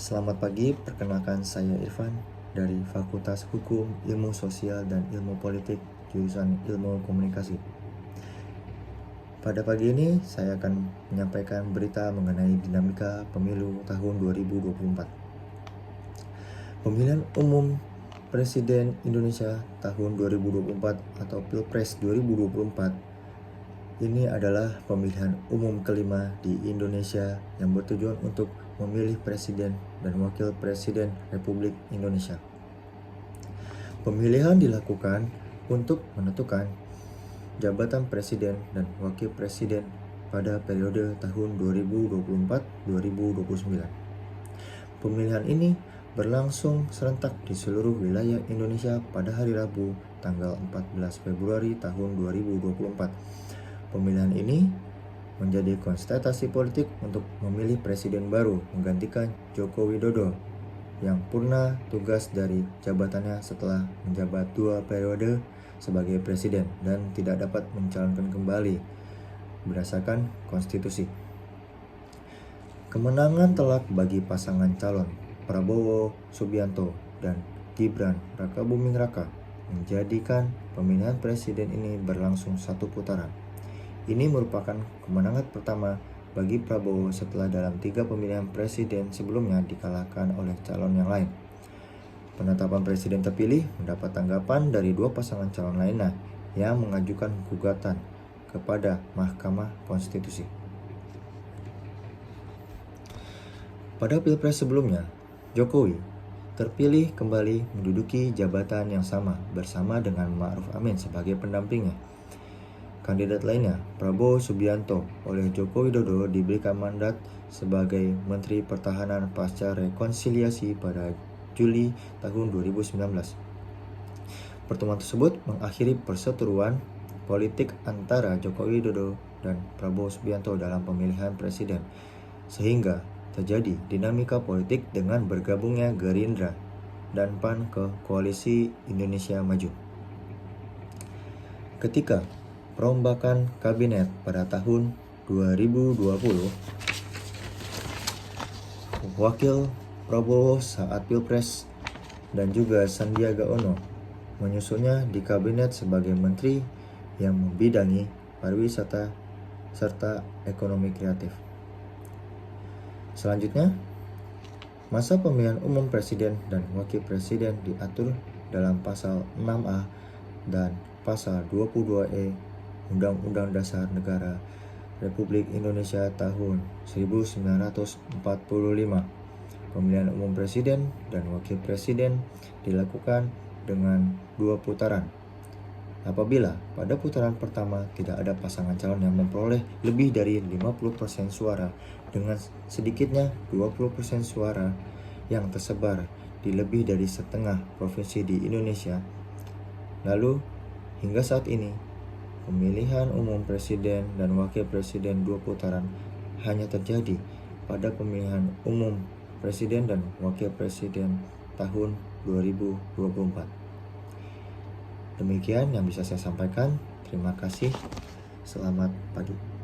Selamat pagi, perkenalkan saya Irfan dari Fakultas Hukum, Ilmu Sosial, dan Ilmu Politik, jurusan Ilmu Komunikasi. Pada pagi ini, saya akan menyampaikan berita mengenai dinamika pemilu tahun 2024. Pemilihan umum Presiden Indonesia tahun 2024 atau Pilpres 2024 ini adalah pemilihan umum kelima di Indonesia yang bertujuan untuk memilih Presiden dan Wakil Presiden Republik Indonesia. Pemilihan dilakukan untuk menentukan jabatan Presiden dan Wakil Presiden pada periode tahun 2024-2029. Pemilihan ini berlangsung serentak di seluruh wilayah Indonesia pada hari Rabu, tanggal 14 Februari tahun 2024. Pemilihan ini menjadi konsultasi politik untuk memilih presiden baru menggantikan Joko Widodo yang purna tugas dari jabatannya setelah menjabat 2 periode sebagai presiden dan tidak dapat mencalonkan kembali berdasarkan konstitusi. Kemenangan telak bagi pasangan calon Prabowo Subianto dan Gibran Rakabuming Raka menjadikan pemilihan presiden ini berlangsung satu putaran. Ini merupakan kemenangan pertama bagi Prabowo setelah dalam 3 pemilihan presiden sebelumnya dikalahkan oleh calon yang lain. Penetapan presiden terpilih mendapat tanggapan dari 2 pasangan calon lainnya yang mengajukan gugatan kepada Mahkamah Konstitusi. Pada Pilpres sebelumnya, Jokowi terpilih kembali menduduki jabatan yang sama bersama dengan Ma'ruf Amin sebagai pendampingnya. Kandidat lainnya, Prabowo Subianto, oleh Joko Widodo diberikan mandat sebagai Menteri Pertahanan pasca rekonsiliasi pada Juli tahun 2019. Pertemuan tersebut mengakhiri perseteruan politik antara Joko Widodo dan Prabowo Subianto dalam pemilihan presiden, sehingga terjadi dinamika politik dengan bergabungnya Gerindra dan PAN ke Koalisi Indonesia Maju. Ketika perombakan kabinet pada tahun 2020, Wakil Prabowo saat Pilpres dan juga Sandiaga Uno menyusunnya di kabinet sebagai menteri yang membidangi pariwisata serta ekonomi kreatif. Selanjutnya, masa pemilihan umum presiden dan wakil presiden diatur dalam pasal 6A dan pasal 22E Undang-Undang Dasar Negara Republik Indonesia tahun 1945. Pemilihan umum presiden dan wakil presiden dilakukan dengan 2 putaran. Apabila pada putaran pertama tidak ada pasangan calon yang memperoleh lebih dari 50% suara dengan sedikitnya 20% suara yang tersebar di lebih dari setengah provinsi di Indonesia. Lalu, hingga saat ini, pemilihan umum presiden dan wakil presiden 2 putaran hanya terjadi pada pemilihan umum presiden dan wakil presiden tahun 2024. Demikian yang bisa saya sampaikan. Terima kasih. Selamat pagi.